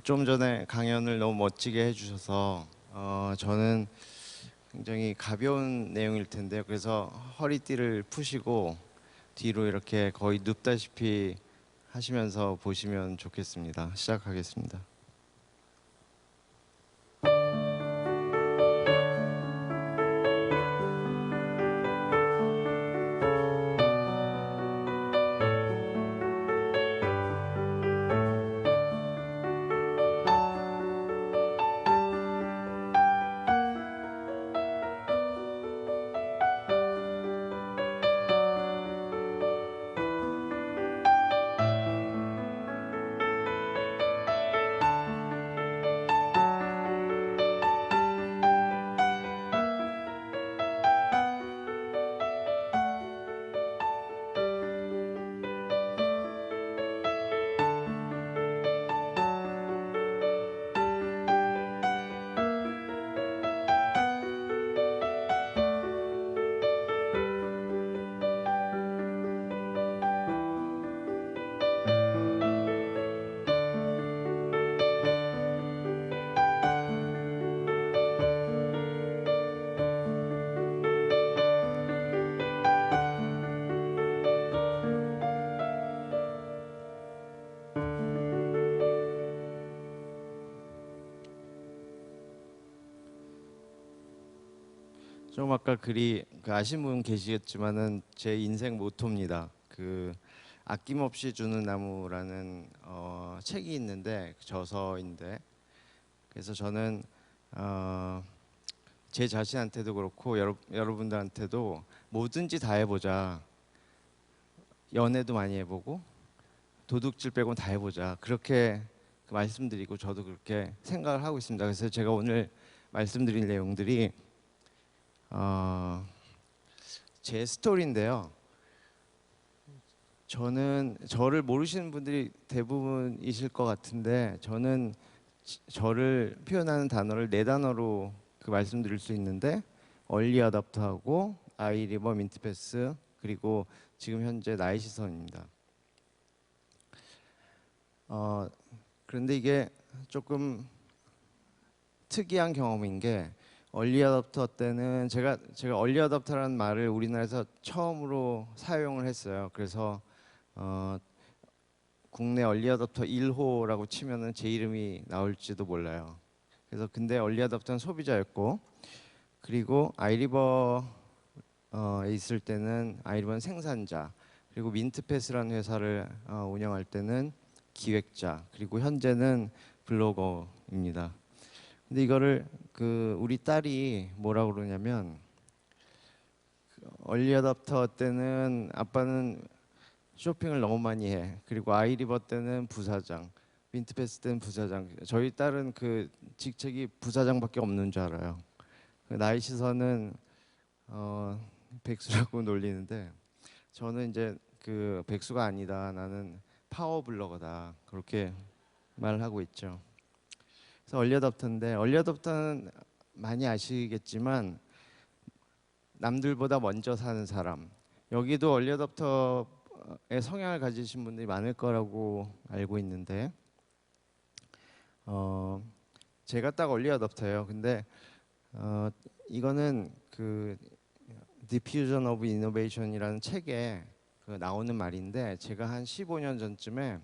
좀 전에 강연을 너무 멋지게 해주셔서 저는 굉장히 가벼운 내용일 텐데요. 그래서 허리띠를 푸시고 뒤로 이렇게 거의 눕다시피 하시면서 보시면 좋겠습니다. 시작하겠습니다. 좀 아까 글이 아신 분 계시겠지만은 제 인생 모토입니다. 아낌없이 주는 나무라는 책이 있는데 저서인데 그래서 저는 제 자신한테도 그렇고 여러분들한테도 뭐든지 다 해보자. 연애도 많이 해보고 도둑질 빼고 다 해보자. 그렇게 말씀드리고 저도 그렇게 생각을 하고 있습니다. 그래서 제가 오늘 말씀드릴 내용들이 제 스토리인데요. 저를 모르시는 분들이 대부분이실 것 같은데 저는 저를 표현하는 단어를 네 단어로 말씀드릴 수 있는데 얼리 어답터하고 아이리버 민트패스 그리고 지금 현재 나의 시선입니다. 그런데 이게 조금 특이한 경험인 게 얼리 어답터 때는 제가 얼리 어답터라는 말을 우리나라에서 처음으로 사용을 했어요. 그래서 국내 얼리 어답터 1호라고 치면은 제 이름이 나올지도 몰라요. 그래서 근데 얼리 어답터는 소비자였고 그리고 아이리버에 있을 때는 아이리버는 생산자 그리고 민트패스라는 회사를 운영할 때는 기획자 그리고 현재는 블로거입니다. 근데 이거를 우리 딸이 뭐라고 그러냐면 얼리 어답터 때는 아빠는 쇼핑을 너무 많이 해. 그리고 아이리버 때는 부사장, 민트패스 때는 부사장. 저희 딸은 직책이 부사장밖에 없는 줄 알아요. 나의 시선은 백수라고 놀리는데 저는 이제 백수가 아니다. 나는 파워 블로거다. 그렇게 말을 하고 있죠. 그래서 얼리 어답터인데 얼리 어답터는 많이 아시겠지만 남들보다 먼저 사는 사람. 여기도 얼리 어답터의 성향을 가지신 분들이 많을 거라고 알고 있는데 제가 딱 얼리 어답터예요. 근데 이거는 Diffusion of Innovation이라는 책에 나오는 말인데 제가 한 15년 전쯤에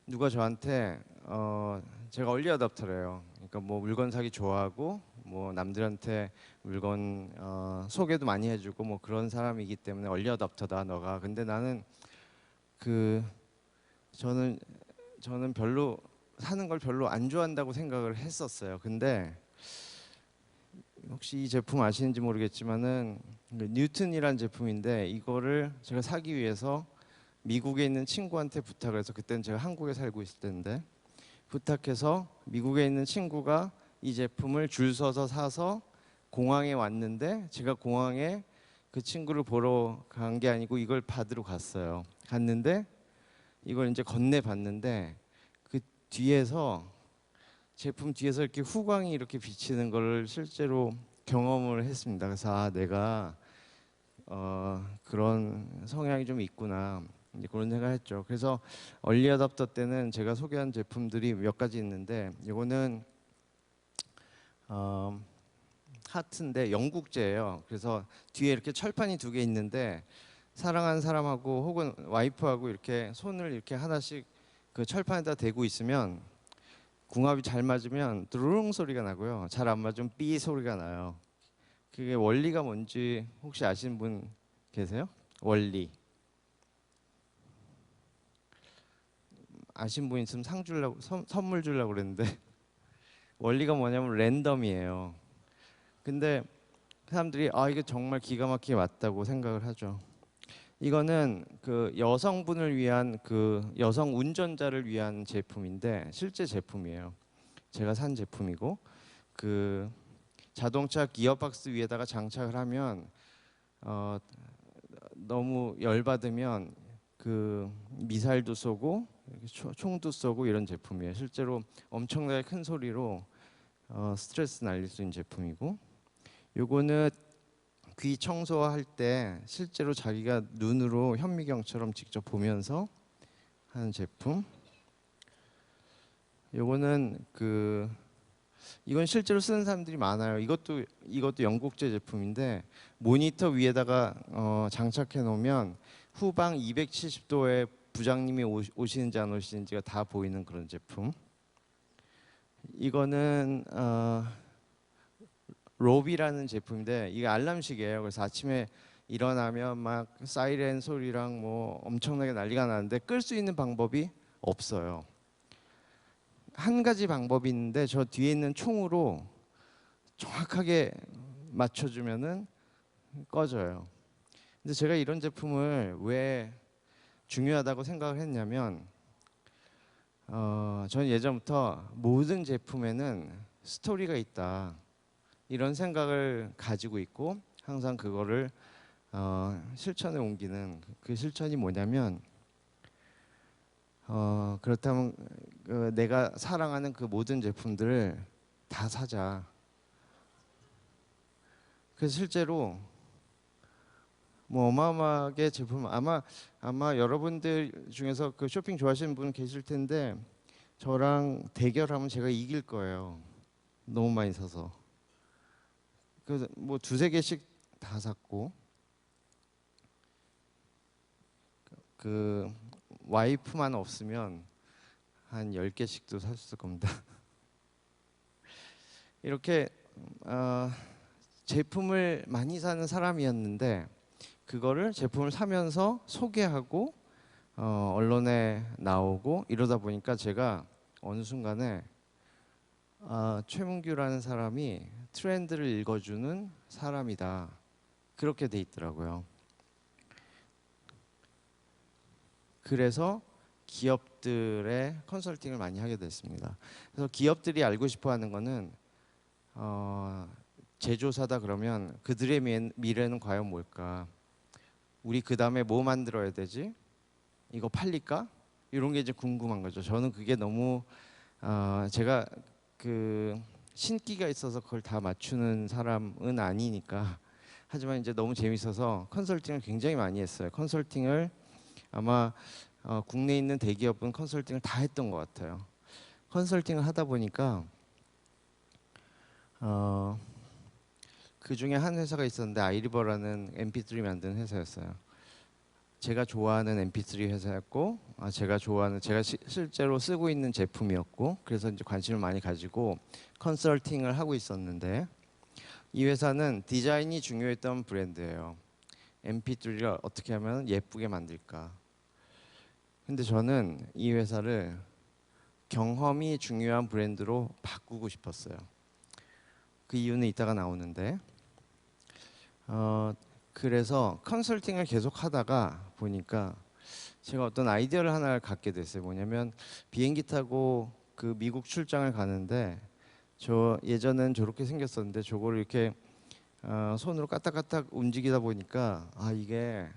누가 저한테 제가 얼리 어답터래요. 그러니까 뭐 물건 사기 좋아하고 뭐 남들한테 물건 소개도 많이 해주고 뭐 그런 사람이기 때문에 얼리 어답터다 너가. 근데 나는 저는 별로 사는 걸 별로 안 좋아한다고 생각을 했었어요. 근데 혹시 이 제품 아시는지 모르겠지만은 뉴튼이라는 제품인데 이거를 제가 사기 위해서 미국에 있는 친구한테 부탁을 해서 그때는 제가 한국에 살고 있을 때인데 부탁해서 미국에 있는 친구가 이 제품을 줄 서서 사서 공항에 왔는데 제가 공항에 그 친구를 보러 간 게 아니고 이걸 받으러 갔어요. 갔는데 이걸 이제 건네봤는데 그 뒤에서 제품 뒤에서 이렇게 후광이 이렇게 비치는 걸 실제로 경험을 했습니다. 그래서 내가 그런 성향이 좀 있구나. 이제 그런 생각을 했죠. 그래서 얼리 어답터 때는 제가 소개한 제품들이 몇 가지 있는데 이거는 하트인데 영국제예요. 그래서 뒤에 이렇게 철판이 두 개 있는데 사랑하는 사람하고 혹은 와이프하고 이렇게 손을 이렇게 하나씩 그 철판에다 대고 있으면 궁합이 잘 맞으면 드르릉 소리가 나고요. 잘 안 맞으면 삐 소리가 나요. 그게 원리가 뭔지 혹시 아시는 분 계세요? 원리. 아신 분 있으면 상 주려고 선물 주려고 그랬는데 원리가 뭐냐면 랜덤이에요. 근데 사람들이 아 이게 정말 기가 막히게 맞다고 생각을 하죠. 이거는 그 여성분을 위한 그 여성 운전자를 위한 제품인데 실제 제품이에요. 제가 산 제품이고 그 자동차 기어박스 위에다가 장착을 하면 너무 열받으면 그 미사일도 쏘고 총도 쏘고 이런 제품이에요. 실제로 엄청나게 큰 소리로 스트레스 날릴 수 있는 제품이고 요거는 귀 청소할 때 실제로 자기가 눈으로 현미경처럼 직접 보면서 하는 제품. 요거는 그 이건 실제로 쓰는 사람들이 많아요. 이것도 영국제 제품인데 모니터 위에다가 장착해 놓으면 후방 270도에 부장님이 오시는지 안 오시는지가 다 보이는 그런 제품. 이거는 로비라는 제품인데 이게 알람식이에요. 그래서 아침에 일어나면 막 사이렌 소리랑 뭐 엄청나게 난리가 나는데 끌 수 있는 방법이 없어요. 한 가지 방법이 있는데 저 뒤에 있는 총으로 정확하게 맞춰주면은 꺼져요. 근데 제가 이런 제품을 왜 중요하다고 생각을 했냐면 저는 예전부터 모든 제품에는 스토리가 있다 이런 생각을 가지고 있고 항상 그거를 실천에 옮기는 그 실천이 뭐냐면 그렇다면 내가 사랑하는 그 모든 제품들을 다 사자. 그래서 실제로 뭐 어마어마하게 제품 아마 여러분들 중에서 그 쇼핑 좋아하시는 분 계실 텐데 저랑 대결하면 제가 이길 거예요. 너무 많이 사서. 그래서 뭐 두세 개씩 다 샀고 그 와이프만 없으면 한 10개씩도 샀을 겁니다. 이렇게 제품을 많이 사는 사람이었는데 그거를 제품을 사면서 소개하고 언론에 나오고 이러다 보니까 제가 어느 순간에 최문규라는 사람이 트렌드를 읽어주는 사람이다. 그렇게 돼 있더라고요. 그래서 기업들의 컨설팅을 많이 하게 됐습니다. 그래서 기업들이 알고 싶어하는 거는 제조사다 그러면 그들의 미래는 과연 뭘까? 우리 그 다음에 뭐 만들어야 되지? 이거 팔릴까? 이런 게 이제 궁금한 거죠. 저는 그게 너무 제가 그 신기가 있어서 그걸 다 맞추는 사람은 아니니까. 하지만 이제 너무 재밌어서 컨설팅을 굉장히 많이 했어요. 컨설팅을 아마 국내에 있는 대기업은 컨설팅을 다 했던 것 같아요. 컨설팅을 하다 보니까 그 중에 한 회사가 있었는데 아이리버라는 MP3 만드는 회사였어요. 제가 좋아하는 MP3 회사였고, 제가 실제로 쓰고 있는 제품이었고, 그래서 이제 관심을 많이 가지고 컨설팅을 하고 있었는데, 이 회사는 디자인이 중요했던 브랜드예요. MP3를 어떻게 하면 예쁘게 만들까. 근데 저는 이 회사를 경험이 중요한 브랜드로 바꾸고 싶었어요. 그 이유는 이따가 나오는데, 그래서 컨설팅을 계속 하다가 보니까 제가 어떤 아이디어를 하나를 갖게 됐어요. 뭐냐면 비행기 타고 그 미국 출장을 가는데 저 예전엔 저렇게 생겼었는데 저거를 이렇게 손으로 까딱까딱 움직이다 보니까 이게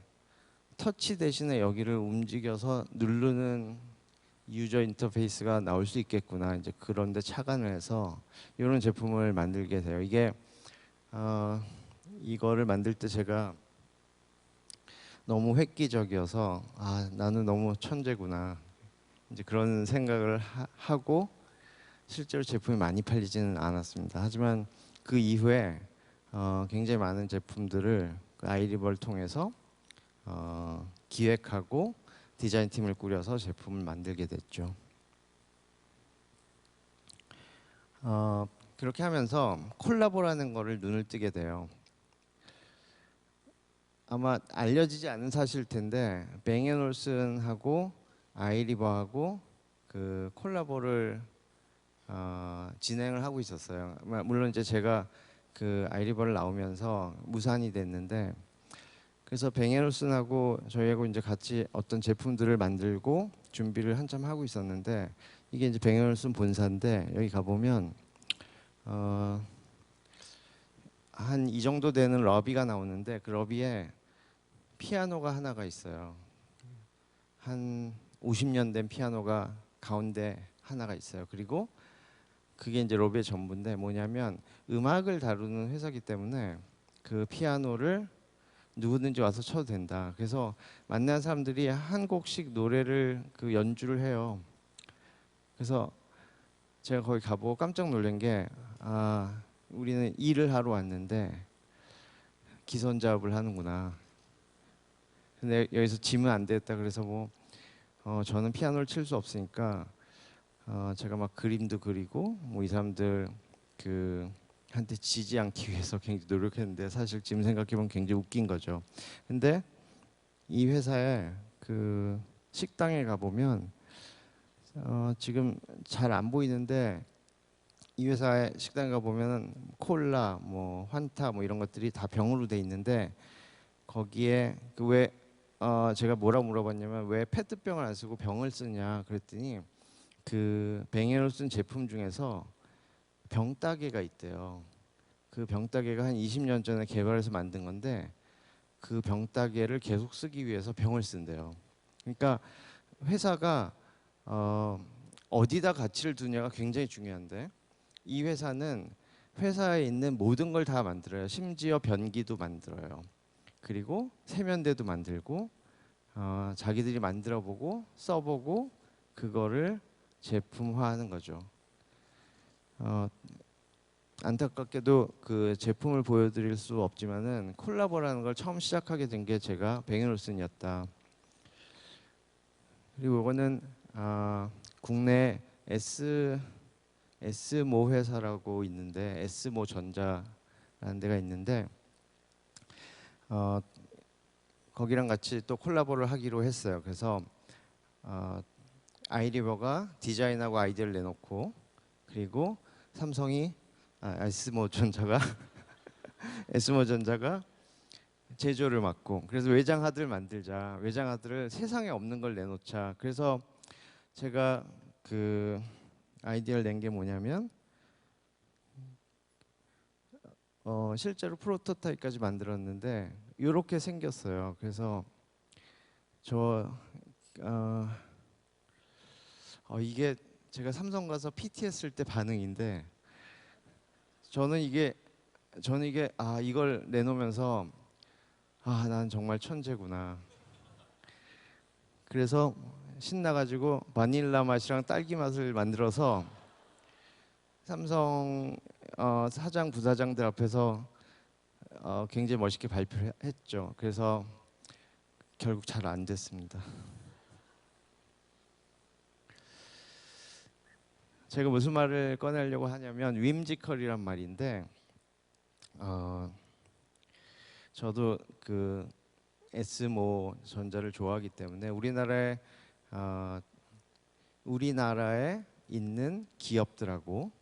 터치 대신에 여기를 움직여서 누르는 유저 인터페이스가 나올 수 있겠구나. 이제 그런데 착안을 해서 이런 제품을 만들게 돼요. 이게 이거를 만들 때 제가 너무 획기적이어서 아 나는 너무 천재구나 이제 그런 생각을 하고 실제로 제품이 많이 팔리지는 않았습니다. 하지만 그 이후에 굉장히 많은 제품들을 그 아이리버를 통해서 기획하고 디자인 팀을 꾸려서 제품을 만들게 됐죠. 그렇게 하면서 콜라보라는 거를 눈을 뜨게 돼요. 아마 알려지지 않은 사실일 텐데 뱅앤올슨하고 아이리버하고 그 콜라보를 진행을 하고 있었어요. 물론 이제 제가 그 아이리버를 나오면서 무산이 됐는데 그래서 뱅앤올슨하고 저희하고 이제 같이 어떤 제품들을 만들고 준비를 한참 하고 있었는데 이게 이제 뱅앤올슨 본사인데 여기 가 보면 한 이 정도 되는 러비가 나오는데 그 러비에 피아노가 하나가 있어요. 한 50년 된 피아노가 가운데 하나가 있어요. 그리고 그게 이제 러비의 전부인데 뭐냐면 음악을 다루는 회사이기 때문에 그 피아노를 누구든지 와서 쳐도 된다. 그래서 만난 사람들이 한 곡씩 노래를 그 연주를 해요. 그래서 제가 거기 가보고 깜짝 놀란 게 우리는 일을 하러 왔는데 기선 작업을 하는구나. 근데 여기서 지면 안 되겠다. 그래서 저는 피아노를 칠 수 없으니까 제가 막 그림도 그리고 이 사람들 그 한테 지지 않기 위해서 굉장히 노력했는데 사실 지금 생각해보면 굉장히 웃긴 거죠. 근데 이 회사에 그 식당에 가보면 지금 잘 안 보이는데 이 회사의 식당에 가보면 콜라, 뭐 환타, 뭐 이런 것들이 다 병으로 돼 있는데 거기에 그 왜 제가 뭐라 물어봤냐면 왜 페트병을 안 쓰고 병을 쓰냐 그랬더니 그 뱅앤올 쓴 제품 중에서 병따개가 있대요. 그 병따개가 한 20년 전에 개발해서 만든 건데 그 병따개를 계속 쓰기 위해서 병을 쓴대요. 그러니까 회사가 어디다 가치를 두냐가 굉장히 중요한데 이 회사는 회사에 있는 모든 걸 다 만들어요. 심지어 변기도 만들어요. 그리고 세면대도 만들고 자기들이 만들어보고 써보고 그거를 제품화하는 거죠. 안타깝게도 그 제품을 보여드릴 수 없지만은 콜라보라는 걸 처음 시작하게 된 게 제가 뱅앤올슨이었다. 그리고 이거는 국내 S모 회사라고 있는데 S모 전자라는 데가 있는데 거기랑 같이 또 콜라보를 하기로 했어요. 그래서 아이리버가 디자인하고 아이디어를 내놓고 그리고 삼성이 S모 전자가 S모 전자가 제조를 맡고 그래서 외장 하드를 만들자. 외장 하드를 세상에 없는 걸 내놓자. 그래서 제가 그 아이디어를 낸 게 뭐냐면 실제로 프로토타입까지 만들었는데 이렇게 생겼어요. 그래서 이게 제가 삼성 가서 PT 했을 때 반응인데 저는 이게 이걸 내놓으면서 난 정말 천재구나. 그래서 신나가지고 바닐라 맛이랑 딸기 맛을 만들어서 삼성 사장 부사장들 앞에서 굉장히 멋있게 발표했죠. 그래서 결국 잘 안 됐습니다. 제가 무슨 말을 꺼내려고 하냐면 윈지컬이란 말인데 저도 그 S모 전자를 좋아하기 때문에 우리나라에 있는 기업들하고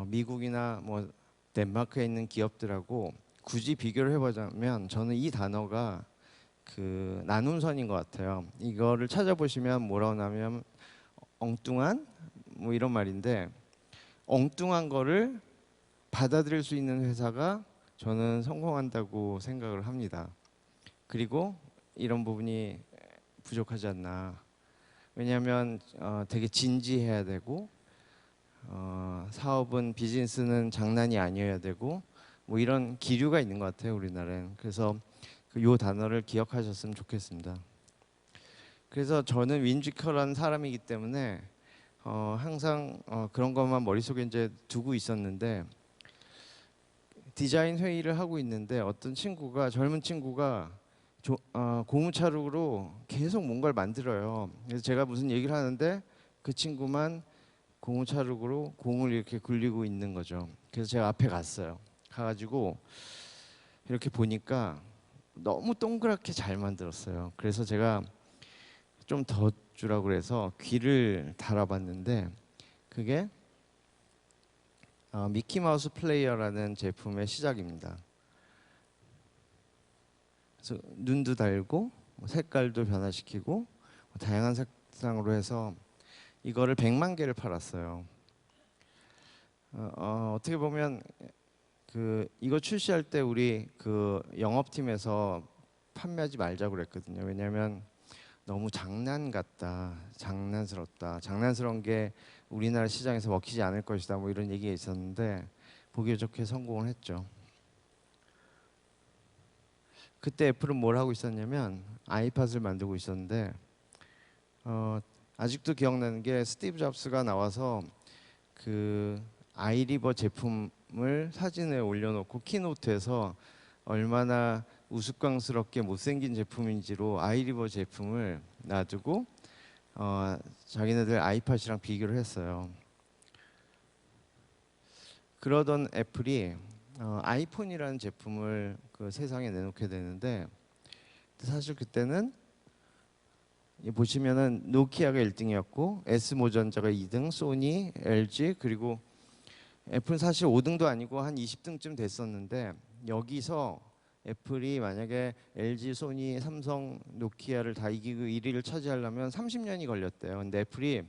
미국이나 뭐 덴마크에 있는 기업들하고 굳이 비교를 해보자면 저는 이 단어가 그 나눔선인 것 같아요. 이거를 찾아보시면 뭐라고 나면 엉뚱한 뭐 이런 말인데 엉뚱한 거를 받아들일 수 있는 회사가 저는 성공한다고 생각을 합니다. 그리고 이런 부분이 부족하지 않나. 왜냐하면 되게 진지해야 되고 사업은 비즈니스는 장난이 아니어야 되고 뭐 이런 기류가 있는 것 같아요 우리나라는. 그래서 요 단어를 기억하셨으면 좋겠습니다. 그래서 저는 윈지컬한 사람이기 때문에 항상 그런 것만 머릿속에 이제 두고 있었는데, 디자인 회의를 하고 있는데 어떤 친구가, 젊은 친구가 고무차로 계속 뭔가를 만들어요. 그래서 제가 무슨 얘기를 하는데 그 친구만 고무차로 공을 이렇게 굴리고 있는 거죠. 그래서 제가 앞에 갔어요. 가가지고 이렇게 보니까 너무 동그랗게 잘 만들었어요. 그래서 제가 좀 더 주라고 그래서 귀를 달아봤는데, 그게 미키마우스 플레이어라는 제품의 시작입니다. 그래서 눈도 달고 색깔도 변화시키고 다양한 색상으로 해서 이거를 100만 개를 팔았어요. 어떻게 보면 이거 출시할 때 우리 그 영업팀에서 판매하지 말자고 그랬거든요. 왜냐하면 너무 장난 같다, 장난스럽다, 장난스러운 게 우리나라 시장에서 먹히지 않을 것이다, 뭐 이런 얘기가 있었는데 보기 좋게 성공을 했죠. 그때 애플은 뭘 하고 있었냐면 아이팟을 만들고 있었는데, 아직도 기억나는 게 스티브 잡스가 나와서 그 아이리버 제품을 사진에 올려놓고 키노트에서 얼마나 우스꽝스럽게 못생긴 제품인지로 아이리버 제품을 놔두고 자기네들 아이팟이랑 비교를 했어요. 그러던 애플이 아이폰이라는 제품을 그 세상에 내놓게 되는데, 사실 그때는 보시면은 노키아가 1등이었고 S모전자가 2등, 소니, LG, 그리고 애플은 사실 5등도 아니고 한 20등쯤 됐었는데, 여기서 애플이 만약에 LG, 소니, 삼성, 노키아를 다 이기고 1위를 차지하려면 30년이 걸렸대요. 근데 애플이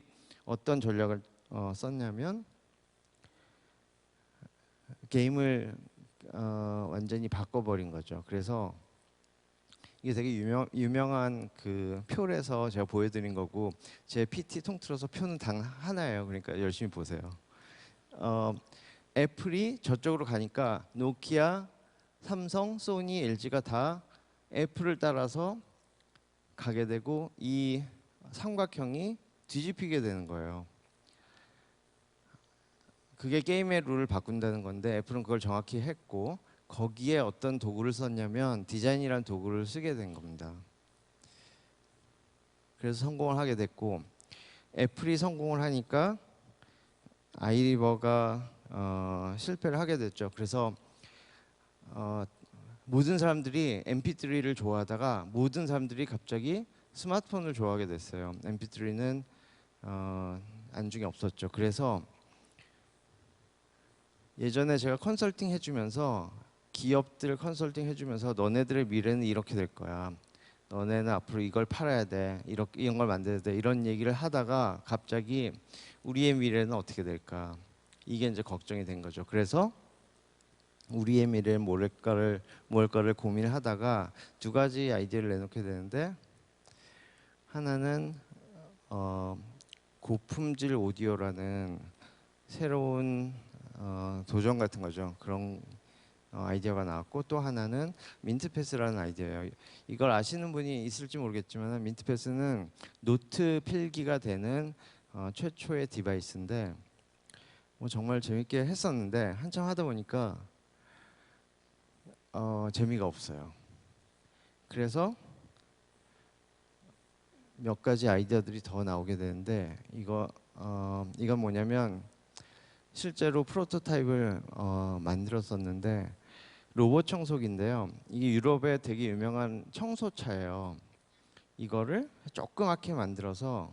어떤 전략을 썼냐면 게임을 완전히 바꿔버린 거죠. 그래서 이게 되게 유명한 그 표에서 제가 보여드린 거고, 제 PT 통틀어서 표는 단 하나예요. 그러니까 열심히 보세요. 애플이 저쪽으로 가니까 노키아, 삼성, 소니, LG가 다 애플을 따라서 가게 되고 이 삼각형이 뒤집히게 되는 거예요. 그게 게임의 룰을 바꾼다는 건데, 애플은 그걸 정확히 했고 거기에 어떤 도구를 썼냐면 디자인이라는 도구를 쓰게 된 겁니다. 그래서 성공을 하게 됐고, 애플이 성공을 하니까 아이리버가 실패를 하게 됐죠. 그래서 모든 사람들이 MP3를 좋아하다가 모든 사람들이 갑자기 스마트폰을 좋아하게 됐어요. MP3는 안중에 없었죠. 그래서 예전에 제가 컨설팅 해주면서, 기업들 컨설팅 해주면서 너네들의 미래는 이렇게 될 거야, 너네는 앞으로 이걸 팔아야 돼, 이런 걸 만들어야 돼, 이런 얘기를 하다가 갑자기 우리의 미래는 어떻게 될까, 이게 이제 걱정이 된 거죠. 그래서 우리의 미래는 뭘까를 고민하다가 두 가지 아이디어를 내놓게 되는데, 하나는 고품질 오디오라는 새로운 도전 같은 거죠. 그런 아이디어가 나왔고, 또 하나는 민트패스라는 아이디어예요. 이걸 아시는 분이 있을지 모르겠지만 민트패스는 노트 필기가 되는 최초의 디바이스인데, 뭐 정말 재밌게 했었는데 한참 하다 보니까 재미가 없어요. 그래서 몇 가지 아이디어들이 더 나오게 되는데, 이건 뭐냐면 실제로 프로토타입을 만들었었는데, 로봇 청소기인데요. 이게 유럽의 되게 유명한 청소차예요. 이거를 조그맣게 만들어서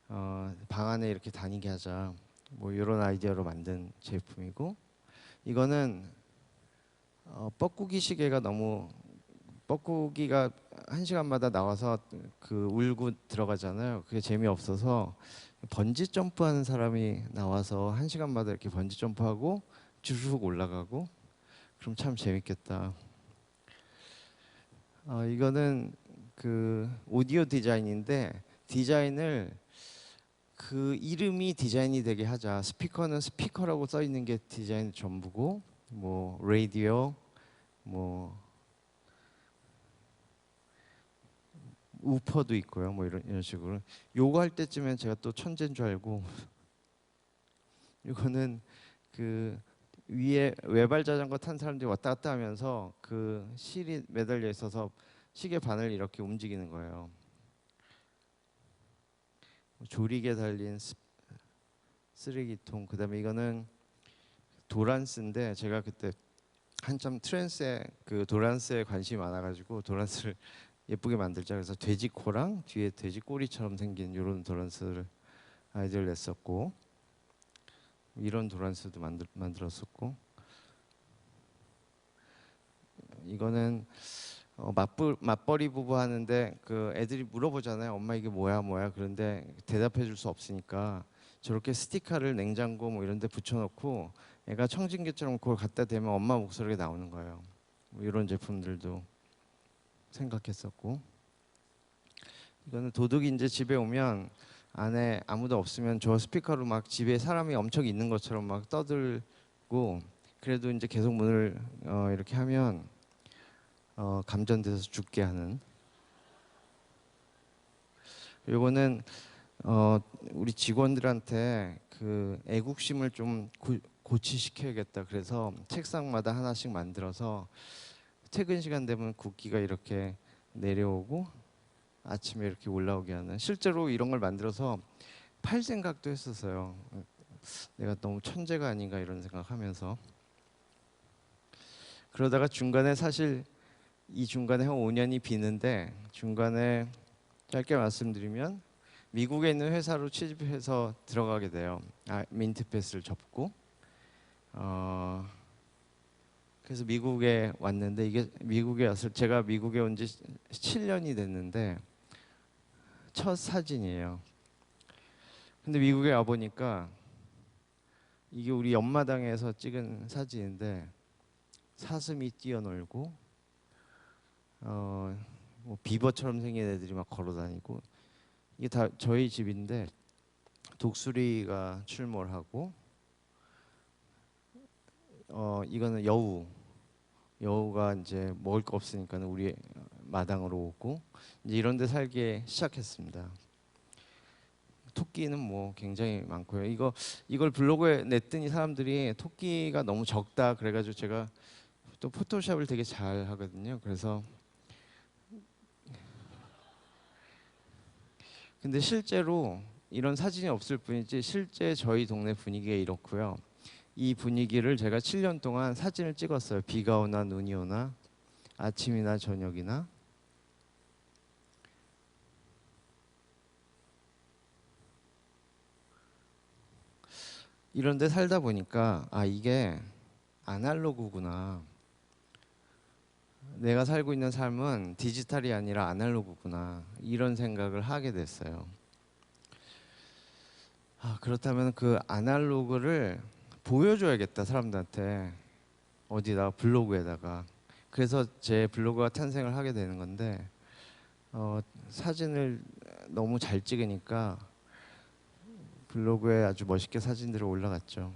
방 안에 이렇게 다니게 하자, 뭐 이런 아이디어로 만든 제품이고, 이거는 뻐꾸기 시계가 너무, 뻐꾸기가 1시간마다 나와서 그 울고 들어가잖아요. 그게 재미없어서 번지 점프하는 사람이 나와서 1시간마다 이렇게 번지 점프하고 주르륵 올라가고, 그럼 참 재밌겠다. 이거는 그 오디오 디자인인데, 디자인을 그 이름이 디자인이 되게 하자. 스피커는 스피커라고 써 있는 게 디자인 전부고, 뭐 라디오, 뭐 우퍼도 있고요. 뭐 이런 식으로. 요거 할 때쯤엔 제가 또 천재인 줄 알고 이거는 그 위에 외발 자전거 탄 사람들이 왔다 갔다 하면서 그 실이 매달려 있어서 시계 바늘 이렇게 움직이는 거예요. 조리개 달린 쓰레기통. 그다음에 이거는 도란스인데 제가 그때 한참 트랜스에 그 도란스에 관심이 많아가지고 도란스를 예쁘게 만들자 그래서 돼지 코랑 뒤에 돼지 꼬리처럼 생긴 이런 도란스를 아이디어를 냈었고 이런 도란스도 만들었었고 이거는 맞벌이 부부 하는데 그 애들이 물어보잖아요. 엄마 이게 뭐야 뭐야. 그런데 대답해 줄 수 없으니까 저렇게 스티커를 냉장고 뭐 이런 데 붙여놓고 애가 청진기처럼 그걸 갖다 대면 엄마 목소리가 나오는 거예요. 뭐 이런 제품들도 생각했었고 이거는 도둑이 이제 집에 오면 안에 아무도 없으면 저 스피커로 막 집에 사람이 엄청 있는 것처럼 막 떠들고 그래도 이제 계속 문을 이렇게 하면 감전돼서 죽게 하는. 요거는 우리 직원들한테 그 애국심을 좀 고취시켜야겠다. 그래서 책상마다 하나씩 만들어서 퇴근 시간 되면 국기가 이렇게 내려오고 아침에 이렇게 올라오게 하는. 실제로 이런 걸 만들어서 팔 생각도 했었어요. 내가 너무 천재가 아닌가 이런 생각하면서. 그러다가 중간에 사실 이 중간에 한 5년이 비는데 중간에 짧게 말씀드리면 미국에 있는 회사로 취직해서 들어가게 돼요. 민트패스를 접고 그래서 미국에 왔는데 이게 미국에 왔을 제가 미국에 온 지 7년이 됐는데 첫 사진이에요. 근데 미국에 와 보니까 이게 우리 옆마당에서 찍은 사진인데 사슴이 뛰어놀고 뭐 비버처럼 생긴 애들이 막 걸어다니고 이게 다 저희 집인데 독수리가 출몰하고 이거는 여우가 이제 먹을 거 없으니까는 우리 마당으로 오고 이제 이런 데 살기 시작했습니다. 토끼는 뭐 굉장히 많고요. 이걸 블로그에 냈더니 사람들이 토끼가 너무 적다 그래가지고 제가 또 포토샵을 되게 잘 하거든요. 그래서 근데 실제로 이런 사진이 없을 뿐이지 실제 저희 동네 분위기가 이렇고요. 이 분위기를 제가 7년 동안 사진을 찍었어요. 비가 오나 눈이 오나 아침이나 저녁이나. 이런 데 살다 보니까 이게 아날로그구나. 내가 살고 있는 삶은 디지털이 아니라 아날로그구나. 이런 생각을 하게 됐어요. 그렇다면 그 아날로그를 보여줘야겠다 사람들한테. 어디다 블로그에다가. 그래서 제 블로그가 탄생을 하게 되는 건데 사진을 너무 잘 찍으니까 블로그에 아주 멋있게 사진들이 올라갔죠.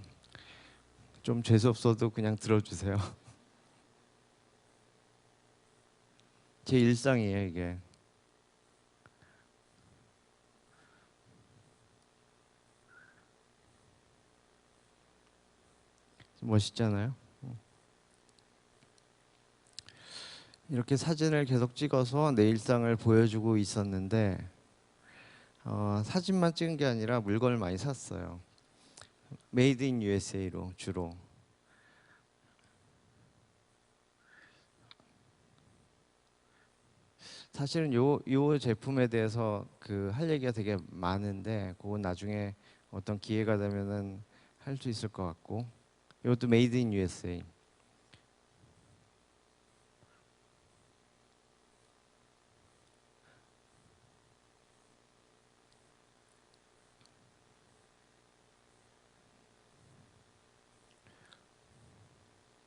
좀 재수없어도 그냥 들어주세요. 제 일상이에요 이게. 멋있잖아요. 이렇게 사진을 계속 찍어서 내 일상을 보여주고 있었는데 사진만 찍은 게 아니라 물건을 많이 샀어요. 메이드 인 USA로 주로. 사실은 요 제품에 대해서 그 할 얘기가 되게 많은데 그건 나중에 어떤 기회가 되면은 할 수 있을 것 같고 이것도 메이드 인 USA.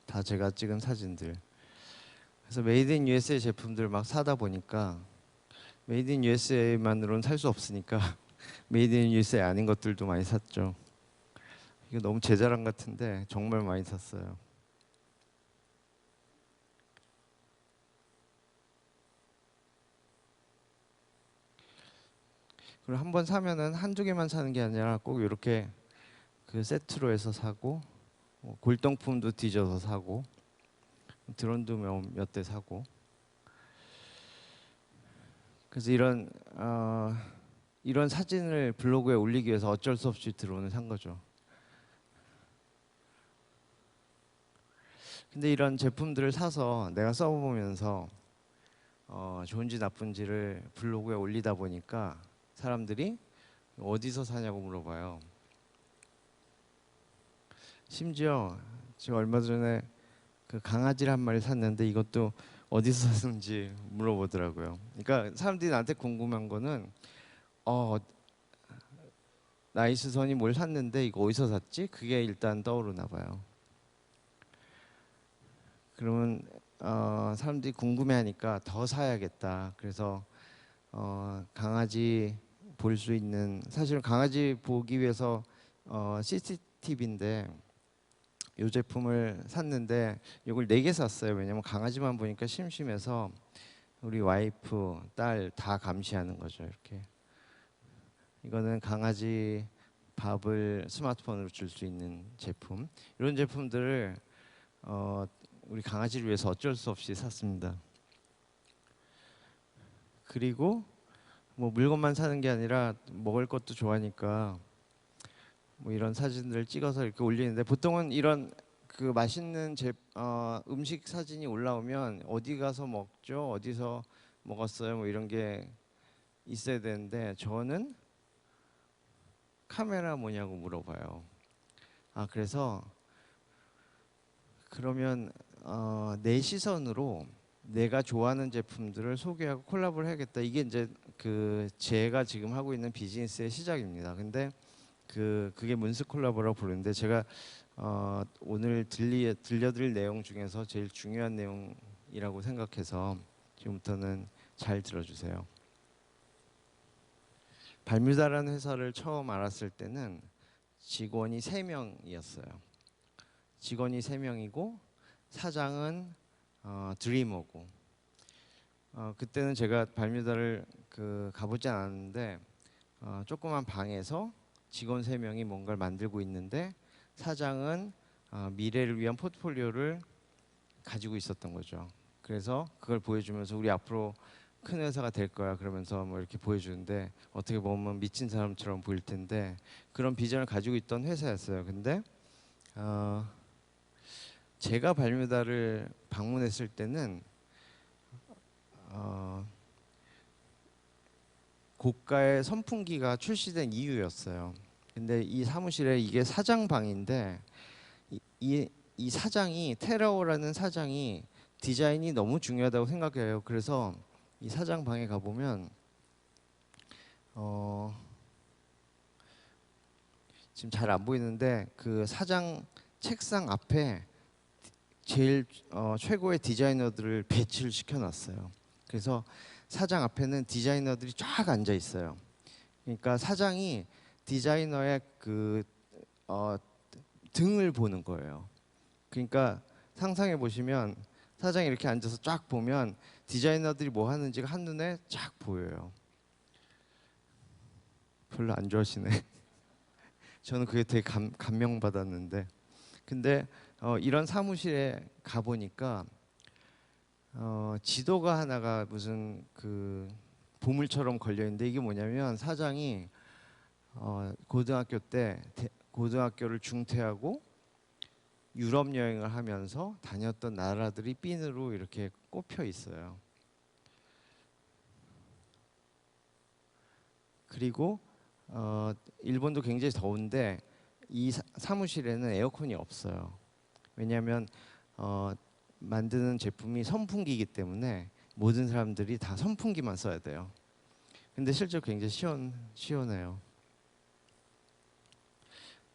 다 제가 찍은 사진들. 그래서 메이드 인 USA 제품들 막 사다 보니까 메이드 인 USA만으로는 살 수 없으니까 메이드 인 USA 아닌 것들도 많이 샀죠. 이거 너무 제 자랑 같은데 정말 많이 샀어요. 그리고 한 번 사면은 한두 개만 사는 게 아니라 꼭 이렇게 그 세트로 해서 사고, 골동품도 뒤져서 사고, 드론도 몇 대 사고. 그래서 이런 사진을 블로그에 올리기 위해서 어쩔 수 없이 드론을 산 거죠. 근데 이런 제품들을 사서 내가 써보면서 좋은지 나쁜지를 블로그에 올리다 보니까 사람들이 어디서 사냐고 물어봐요. 심지어 제가 얼마 전에 그 강아지를 한 마리 샀는데 이것도 어디서 샀는지 물어보더라고요. 그러니까 사람들이 나한테 궁금한 거는 나이스선이 뭘 샀는데 이거 어디서 샀지? 그게 일단 떠오르나 봐요. 그러면 사람들이 궁금해하니까 더 사야겠다. 그래서 강아지 볼 수 있는, 사실은 강아지 보기 위해서 CCTV인데 이 제품을 샀는데 이걸 4개 샀어요. 왜냐면 강아지만 보니까 심심해서 우리 와이프, 딸 다 감시하는 거죠. 이렇게. 이거는 강아지 밥을 스마트폰으로 줄 수 있는 제품. 이런 제품들을 우리 강아지를 위해서 어쩔 수 없이 샀습니다. 그리고 뭐 물건만 사는 게 아니라 먹을 것도 좋아하니까 뭐 이런 사진들을 찍어서 이렇게 올리는데, 보통은 이런 그 맛있는 음식 사진이 올라오면 어디 가서 먹죠? 어디서 먹었어요? 뭐 이런 게 있어야 되는데 저는 카메라 뭐냐고 물어봐요. 그래서 그러면 내 시선으로 내가 좋아하는 제품들을 소개하고 콜라보를 해야겠다. 이게 이제 그 제가 지금 하고 있는 비즈니스의 시작입니다. 근데 그게 문스 콜라보라고 부르는데, 제가 오늘 들려드릴 내용 중에서 제일 중요한 내용이라고 생각해서 지금부터는 잘 들어주세요. 발뮤다라는 회사를 처음 알았을 때는 직원이 3명이었어요. 직원이 3명이고 사장은 드리머고. 그때는 제가 발뮤다를 가보지 않았는데 조그만 방에서 직원 3명이 뭔가를 만들고 있는데 사장은 미래를 위한 포트폴리오를 가지고 있었던 거죠. 그래서 그걸 보여주면서 우리 앞으로 큰 회사가 될 거야 그러면서 뭐 이렇게 보여주는데, 어떻게 보면 미친 사람처럼 보일 텐데 그런 비전을 가지고 있던 회사였어요. 근데 제가 발뮤다를 방문했을 때는 고가의 선풍기가 출시된 이유였어요. 근데 이 사무실에 이게 사장 방인데 이 사장이, 테라오라는 사장이 디자인이 너무 중요하다고 생각해요. 그래서 이 사장 방에 가보면 지금 잘 안 보이는데 그 사장 책상 앞에 제일 최고의 디자이너들을 배치를 시켜놨어요. 그래서 사장 앞에는 디자이너들이 쫙 앉아 있어요. 그러니까 사장이 디자이너의 등을 보는 거예요. 그러니까 상상해 보시면 사장이 이렇게 앉아서 쫙 보면 디자이너들이 뭐 하는지가 한눈에 쫙 보여요. 별로 안 좋아하시네. 저는 그게 되게 감명받았는데, 근데 이런 사무실에 가 보니까 지도가 하나가 무슨 그 보물처럼 걸려 있는데, 이게 뭐냐면 사장이 고등학교 때 고등학교를 중퇴하고 유럽 여행을 하면서 다녔던 나라들이 핀으로 이렇게 꼽혀 있어요. 그리고 일본도 굉장히 더운데 이 사무실에는 에어컨이 없어요. 왜냐하면 만드는 제품이 선풍기이기 때문에 모든 사람들이 다 선풍기만 써야 돼요. 근데 실제로 굉장히 시원해요.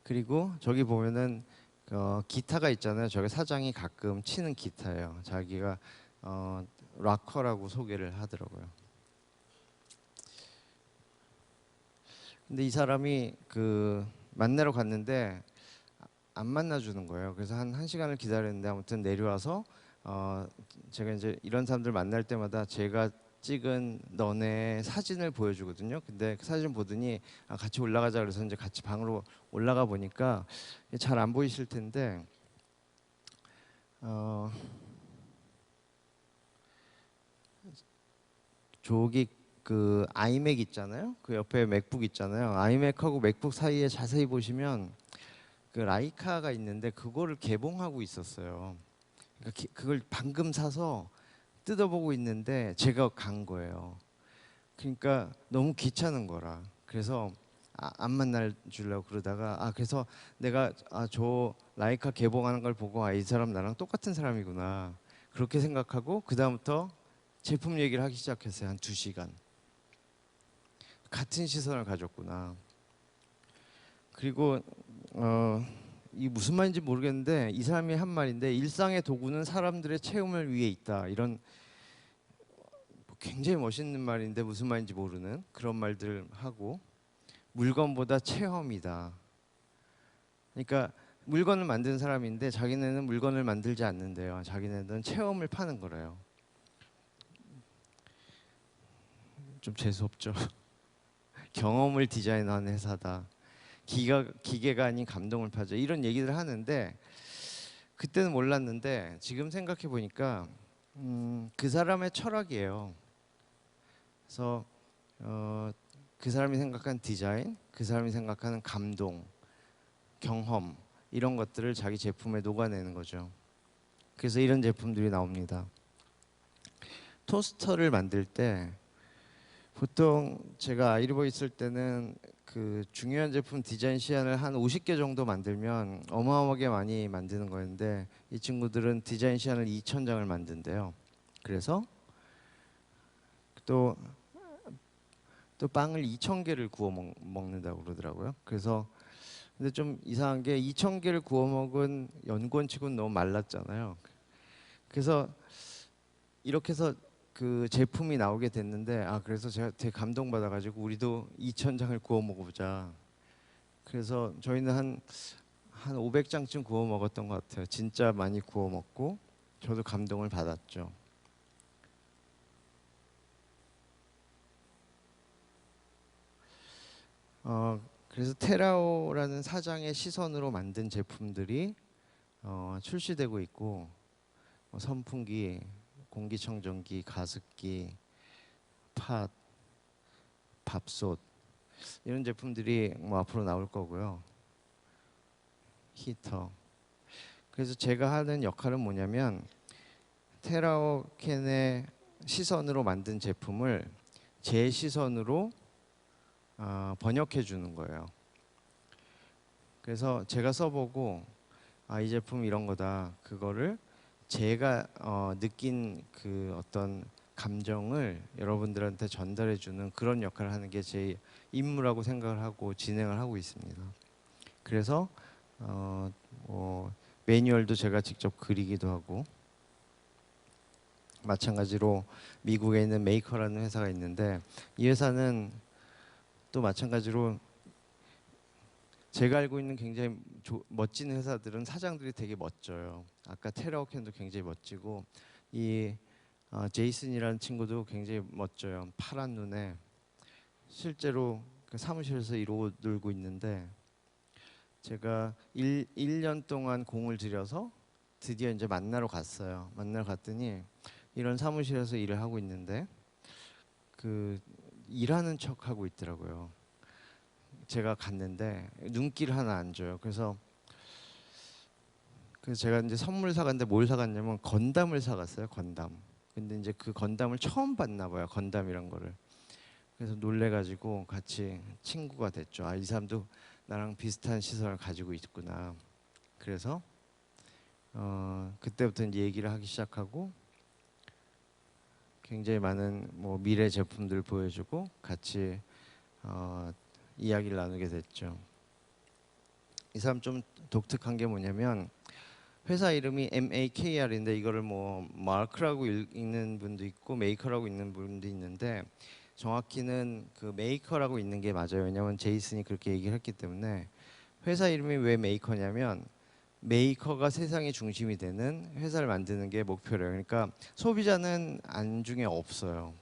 그리고 저기 보면은 기타가 있잖아요. 저게 사장이 가끔 치는 기타예요. 자기가 락커라고 소개를 하더라고요. 근데 이 사람이 만나러 갔는데 안 만나주는 거예요. 그래서 한 시간을 기다렸는데 아무튼 내려와서 제가 이제 이런 사람들 만날 때마다 제가 찍은 너네 사진을 보여주거든요. 근데 그 사진 보더니 같이 올라가자 그래서 이제 같이 방으로 올라가 보니까 잘 안 보이실 텐데 저기 그 아이맥 있잖아요. 그 옆에 맥북 있잖아요. 아이맥하고 맥북 사이에 자세히 보시면 그 라이카가 있는데 그거를 개봉하고 있었어요. 그러니까 그걸 방금 사서 뜯어보고 있는데 제가 간 거예요. 그러니까 너무 귀찮은 거라. 그래서 안 만날 주려고 그러다가 그래서 내가 저 라이카 개봉하는 걸 보고 이 사람 나랑 똑같은 사람이구나. 그렇게 생각하고 그다음부터 제품 얘기를 하기 시작했어요. 한 2시간. 같은 시선을 가졌구나. 그리고 이 무슨 말인지 모르겠는데 이 사람이 한 말인데 일상의 도구는 사람들의 체험을 위해 있다. 이런 굉장히 멋있는 말인데 무슨 말인지 모르는 그런 말들 하고 물건보다 체험이다. 그러니까 물건을 만든 사람인데 자기네는 물건을 만들지 않는데요. 자기네는 체험을 파는 거래요. 좀 재수없죠. 경험을 디자인하는 회사다. 기계가 아닌 감동을 파죠. 이런 얘기를 하는데 그때는 몰랐는데 지금 생각해 보니까 그 사람의 철학이에요. 그래서 그 사람이 생각한 디자인, 그 사람이 생각하는 감동, 경험 이런 것들을 자기 제품에 녹아내는 거죠. 그래서 이런 제품들이 나옵니다. 토스터를 만들 때 보통 제가 아이리버 있을 때는 그 중요한 제품 디자인 시안을 한 50개 정도 만들면 어마어마하게 많이 만드는 거였는데 이 친구들은 디자인 시안을 2,000장을 만든대요. 그래서 또 빵을 2,000개를 구워 먹는다고 그러더라고요. 그래서 근데 좀 이상한 게 2,000개를 구워 먹은 연구원치고는 너무 말랐잖아요. 그래서 이렇게 해서 그 제품이 나오게 됐는데 그래서 제가 되게 감동받아가지고 우리도 2,000장을 구워 먹어보자. 그래서 저희는 한 500장쯤 구워 먹었던 것 같아요. 진짜 많이 구워 먹고 저도 감동을 받았죠. 그래서 테라오라는 사장의 시선으로 만든 제품들이 출시되고 있고 선풍기, 공기청정기, 가습기, 팥, 밥솥 이런 제품들이 뭐 앞으로 나올 거고요. 히터. 그래서 제가 하는 역할은 뭐냐면 테라오켄의 시선으로 만든 제품을 제 시선으로 번역해 주는 거예요. 그래서 제가 써보고 이 제품 이런 거다. 그거를 제가 느낀 그 어떤 감정을 여러분들한테 전달해 주는 그런 역할을 하는 게 제 임무라고 생각을 하고 진행을 하고 있습니다. 그래서 매뉴얼도 제가 직접 그리기도 하고 마찬가지로 미국에 있는 메이커라는 회사가 있는데 이 회사는 또 마찬가지로 제가 알고 있는 굉장히 멋진 회사들은 사장들이 되게 멋져요. 아까 테라오켄도 굉장히 멋지고 이 제이슨이라는 친구도 굉장히 멋져요. 파란 눈에 실제로 그 사무실에서 이러고 놀고 있는데 제가 1년 동안 공을 들여서 드디어 이제 만나러 갔어요. 만나러 갔더니 이런 사무실에서 일을 하고 있는데 그 일하는 척 하고 있더라고요. 제가 갔는데 눈길 하나 안 줘요. 그래서 제가 이제 선물 사갔는데 뭘 사갔냐면 건담을 사갔어요. 건담. 근데 이제 그 건담을 처음 봤나 봐요. 건담이란 거를. 그래서 놀래가지고 같이 친구가 됐죠. 이 사람도 나랑 비슷한 시선을 가지고 있구나. 그래서 그때부터 이제 얘기를 하기 시작하고 굉장히 많은 뭐 미래 제품들 보여주고 같이 이야기를 나누게 됐죠. 이 사람 좀 독특한 게 뭐냐면 회사 이름이 MAKR인데 이거를 뭐 마크라고 읽는 분도 있고 메이커라고 읽는 분도 있는데 정확히는 그 메이커라고 읽는 게 맞아요. 왜냐하면 제이슨이 그렇게 얘기를 했기 때문에 회사 이름이 왜 메이커냐면 메이커가 세상의 중심이 되는 회사를 만드는 게 목표래요. 그러니까 소비자는 안중에 없어요.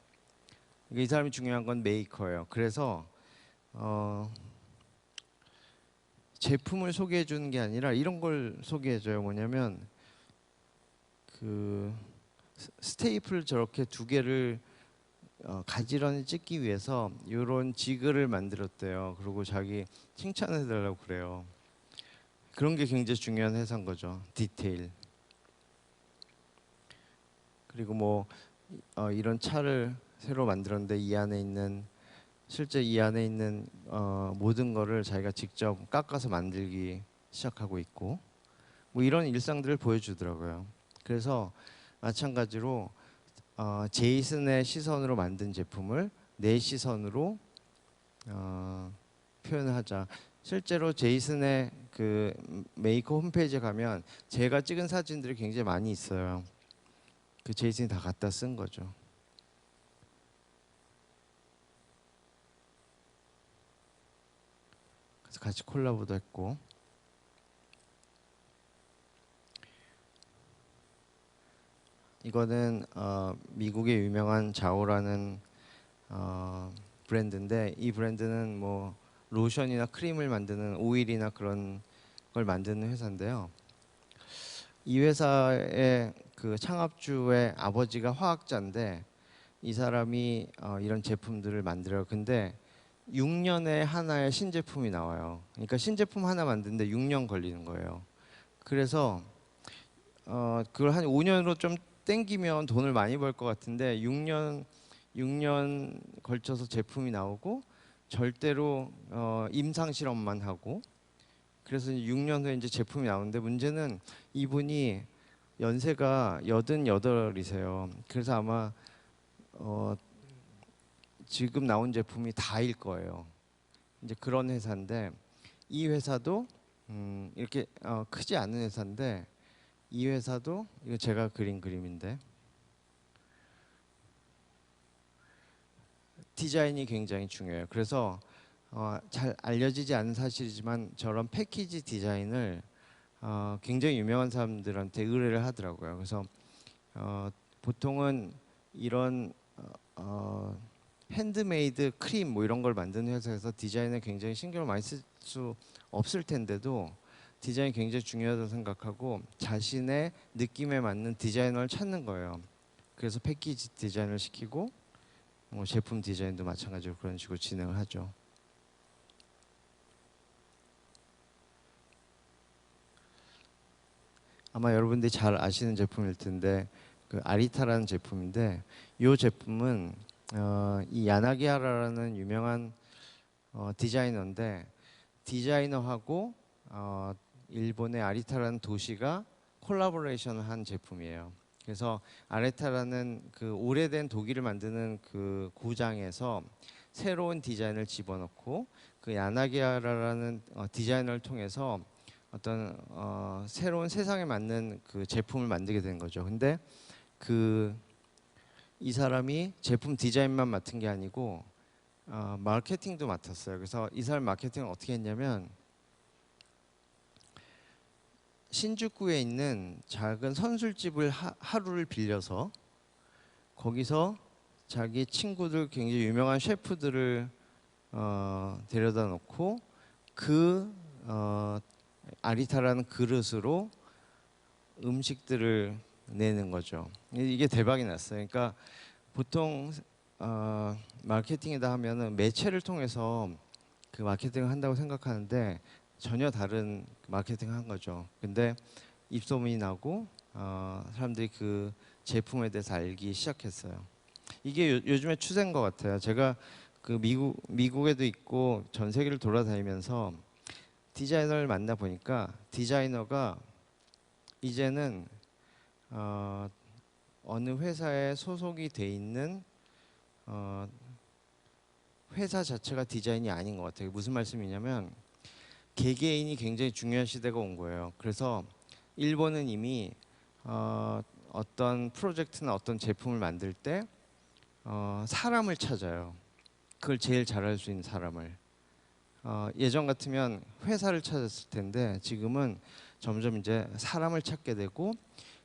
이 사람이 중요한 건 메이커예요. 그래서 제품을 소개해 주는 게 아니라 이런 걸 소개해 줘요. 뭐냐면 그 스테이플 저렇게 두 개를 가지런히 찍기 위해서 이런 지그를 만들었대요. 그리고 자기 칭찬해 달라고 그래요. 그런 게 굉장히 중요한 회사인 거죠. 디테일. 그리고 뭐 이런 차를 새로 만들었는데 실제 이 안에 있는 모든 거를 자기가 직접 깎아서 만들기 시작하고 있고 뭐 이런 일상들을 보여주더라고요. 그래서 마찬가지로 제이슨의 시선으로 만든 제품을 내 시선으로 표현을 하자. 실제로 제이슨의 그 메이커 홈페이지에 가면 제가 찍은 사진들이 굉장히 많이 있어요. 그 제이슨이 다 갖다 쓴 거죠. 그래서 같이 콜라보도 했고. 이거는 미국의 유명한 자오라는 브랜드인데 이 브랜드는 뭐 로션이나 크림을 만드는 오일이나 그런 걸 만드는 회사인데요. 이 회사의 그 창업주의 아버지가 화학자인데 이 사람이 이런 제품들을 만들어요. 근데 6년에 하나의 신제품이 나와요. 그러니까 신제품 하나 만드는데 6년 걸리는 거예요. 그래서 그걸 한 5년으로 좀 땡기면 돈을 많이 벌 것 같은데 6년 걸쳐서 제품이 나오고 절대로 임상 실험만 하고 그래서 6년 후에 이제 제품이 나오는데 문제는 이분이 연세가 88이세요. 그래서 아마 지금 나온 제품이 다일 거예요. 이제 그런 회사인데 이 회사도 이렇게 크지 않은 회사인데 이 회사도 이거 제가 그린 그림인데 디자인이 굉장히 중요해요. 그래서 잘 알려지지 않은 사실이지만 저런 패키지 디자인을 굉장히 유명한 사람들한테 의뢰를 하더라고요. 그래서 보통은 이런 핸드메이드 크림 뭐 이런 걸 만드는 회사에서 디자인에 굉장히 신경을 많이 쓸 수 없을 텐데도 디자인이 굉장히 중요하다고 생각하고 자신의 느낌에 맞는 디자이너를 찾는 거예요. 그래서 패키지 디자인을 시키고 뭐 제품 디자인도 마찬가지로 그런 식으로 진행을 하죠. 아마 여러분들이 잘 아시는 제품일 텐데 그 아리타라는 제품인데 이 제품은 이 야나기하라라는 유명한 디자이너인데 디자이너하고 일본의 아리타라는 도시가 콜라보레이션을 한 제품이에요. 그래서 아리타라는 그 오래된 도기를 만드는 그 구장에서 새로운 디자인을 집어넣고 그 야나기하라라는 디자이너를 통해서 어떤 새로운 세상에 맞는 그 제품을 만들게 된 거죠. 근데 그 이 사람이 제품 디자인만 맡은 게 아니고 마케팅도 맡았어요. 그래서 이 사람 마케팅을 어떻게 했냐면 신주쿠에 있는 작은 선술집을 하루를 빌려서 거기서 자기 친구들 굉장히 유명한 셰프들을 데려다 놓고 그 아리타라는 그릇으로 음식들을 내는 거죠. 이게 대박이 났어요. 그러니까 보통 마케팅이다 하면은 매체를 통해서 그 마케팅을 한다고 생각하는데 전혀 다른 마케팅을 한 거죠. 근데 입소문이 나고 사람들이 그 제품에 대해서 알기 시작했어요. 이게 요즘에 추세인 것 같아요. 제가 그 미국에도 있고 전 세계를 돌아다니면서 디자이너를 만나 보니까 디자이너가 이제는 어느 회사에 소속이 돼 있는 회사 자체가 디자인이 아닌 것 같아요. 무슨 말씀이냐면 개개인이 굉장히 중요한 시대가 온 거예요. 그래서 일본은 이미 어떤 프로젝트나 어떤 제품을 만들 때 사람을 찾아요. 그걸 제일 잘할 수 있는 사람을. 예전 같으면 회사를 찾았을 텐데 지금은 점점 이제 사람을 찾게 되고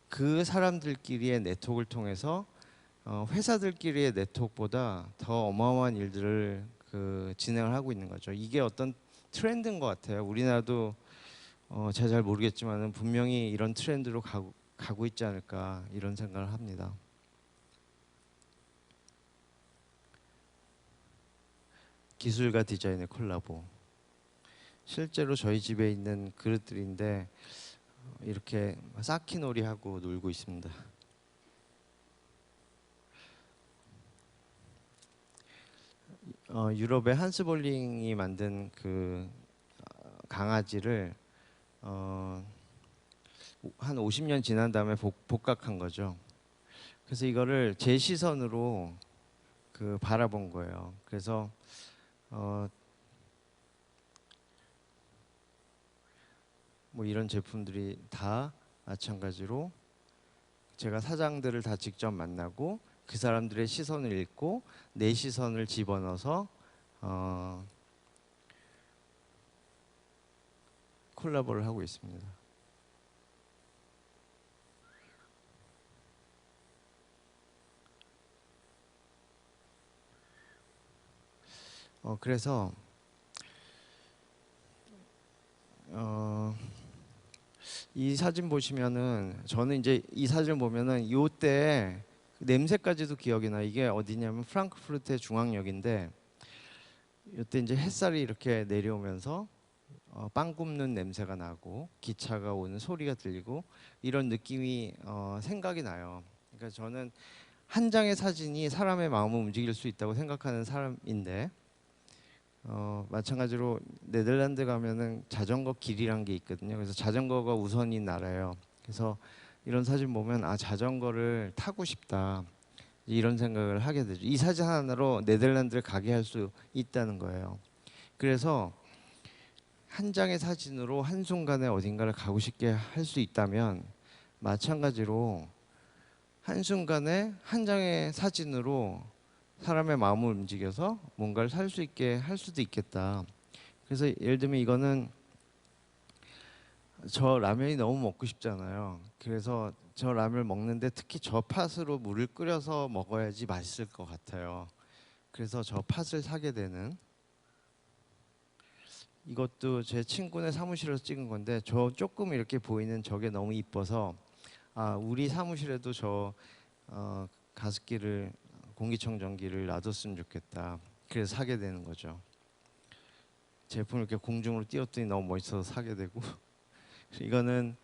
그 사람들끼리의 네트워크를 통해서 회사들끼리의 네트워크보다 더 어마어마한 일들을 진행을 하고 있는 거죠. 이게 어떤 트렌드인 것 같아요. 우리나라도 제가 잘 모르겠지만 분명히 이런 트렌드로 가고 있지 않을까 이런 생각을 합니다. 기술과 디자인의 콜라보. 실제로 저희 집에 있는 그릇들인데 이렇게 쌓기놀이하고 놀고 있습니다. 유럽의 한스 볼링이 만든 그 강아지를 한 50년 지난 다음에 복각한 거죠. 그래서 이거를 제 시선으로 바라본 거예요. 그래서 뭐 이런 제품들이 다 마찬가지로 제가 사장들을 다 직접 만나고 그 사람들의 시선을 읽고 내 시선을 집어넣어서 콜라보를 하고 있습니다. 그래서 이 사진 보시면은 저는 이제 이 사진을 보면은 요때 냄새까지도 기억이 나. 이게 어디냐면 프랑크푸르트의 중앙역인데 이때 이제 햇살이 이렇게 내려오면서 빵 굽는 냄새가 나고 기차가 오는 소리가 들리고 이런 느낌이 생각이 나요. 그러니까 저는 한 장의 사진이 사람의 마음을 움직일 수 있다고 생각하는 사람인데 마찬가지로 네덜란드 가면은 자전거 길이란 게 있거든요. 그래서 자전거가 우선인 나라예요. 그래서 이런 사진 보면 아 자전거를 타고 싶다 이런 생각을 하게 되죠. 이 사진 하나로 네덜란드를 가게 할 수 있다는 거예요. 그래서 한 장의 사진으로 한순간에 어딘가를 가고 싶게 할 수 있다면 마찬가지로 한순간에 한 장의 사진으로 사람의 마음을 움직여서 뭔가를 살 수 있게 할 수도 있겠다. 그래서 예를 들면 이거는 저 라면이 너무 먹고 싶잖아요. 그래서 저 라면을 먹는데 특히 저 팥으로 물을 끓여서 먹어야지 맛있을 것 같아요. 그래서 저 팥을 사게 되는 이것도 제 친구네 사무실에서 찍은 건데 저 조금 이렇게 보이는 저게 너무 이뻐서 아 우리 사무실에도 저 가습기를 공기청정기를 놔뒀으면 좋겠다. 그래서 사게 되는 거죠. 제품을 이렇게 공중으로 띄웠더니 너무 멋있어서 사게 되고 이거는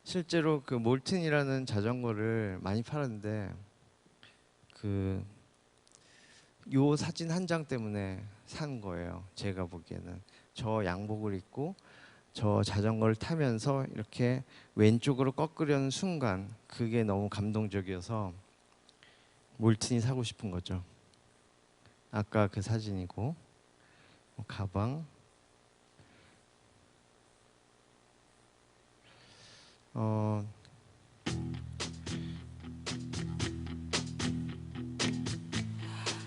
실제로 그 몰튼이라는 자전거를 많이 팔았는데 요 사진 한 장 때문에 산 거예요. 제가 보기에는 저 양복을 입고 저 자전거를 타면서 이렇게 왼쪽으로 꺾으려는 순간 그게 너무 감동적이어서 몰튼이 사고 싶은 거죠. 아까 그 사진이고 가방 어,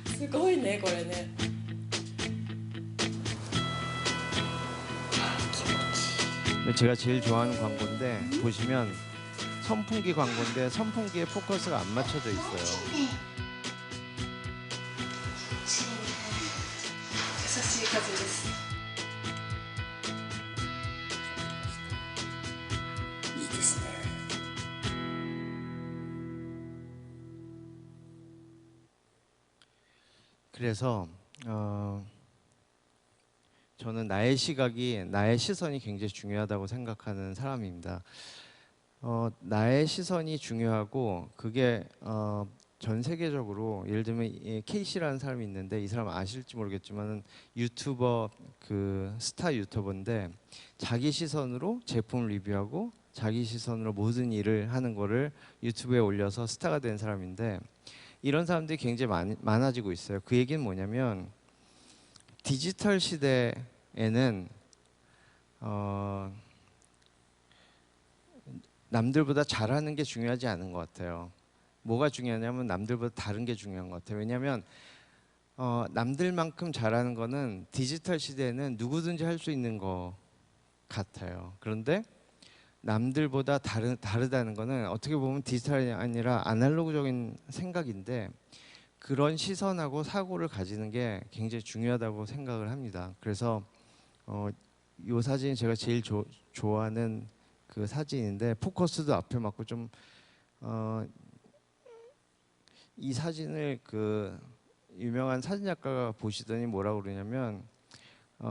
すごいねこれね。 제가 제일 좋아하는 광고인데 보시면 선풍기 광고인데 선풍기에 포커스가 안 맞춰져 있어요. 優しい風です。いいですね。 그래서 저는 나의 시각이 나의 시선이 굉장히 중요하다고 생각하는 사람입니다. 나의 시선이 중요하고 그게 전 세계적으로 예를 들면 케이시라는 사람이 있는데 이 사람 아실지 모르겠지만 유튜버 스타 유튜버인데 자기 시선으로 제품 리뷰하고 자기 시선으로 모든 일을 하는 거를 유튜브에 올려서 스타가 된 사람인데 이런 사람들이 굉장히 많아지고 있어요. 그 얘기는 뭐냐면 디지털 시대에는 남들보다 잘하는 게 중요하지 않은 것 같아요. 뭐가 중요하냐면 남들보다 다른 게 중요한 것 같아요. 왜냐하면 남들만큼 잘하는 거는 디지털 시대에는 누구든지 할 수 있는 것 같아요. 그런데 남들보다 다르다는 거는 어떻게 보면 디지털이 아니라 아날로그적인 생각인데 그런 시선하고 사고를 가지는 게 굉장히 중요하다고 생각을 합니다. 그래서 이 사진이 제가 제일 좋아하는 그 사진인데 포커스도 앞에 맞고 좀 이 사진을 그 유명한 사진작가가 보시더니 뭐라고 그러냐면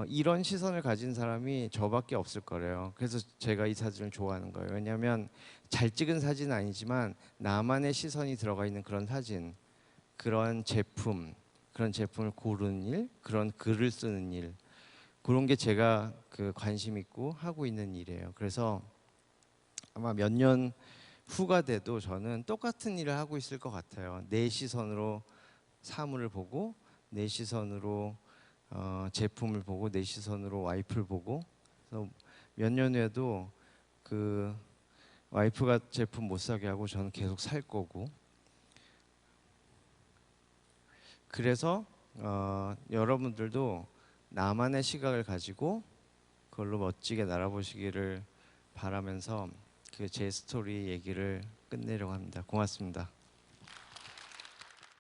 이런 시선을 가진 사람이 저밖에 없을 거래요. 그래서 제가 이 사진을 좋아하는 거예요. 왜냐하면 잘 찍은 사진은 아니지만 나만의 시선이 들어가 있는 그런 사진, 그런 제품, 그런 제품을 고르는 일, 그런 글을 쓰는 일, 그런 게 제가 그 관심 있고 하고 있는 일이에요. 그래서 아마 몇 년 후가 돼도 저는 똑같은 일을 하고 있을 것 같아요. 내 시선으로 사물을 보고 내 시선으로 제품을 보고 내 시선으로 와이프를 보고 그래서 몇 년 후에도 그 와이프가 제품 못 사게 하고 저는 계속 살 거고 그래서 여러분들도 나만의 시각을 가지고 그걸로 멋지게 날아보시기를 바라면서 그 제 스토리 얘기를 끝내려고 합니다. 고맙습니다.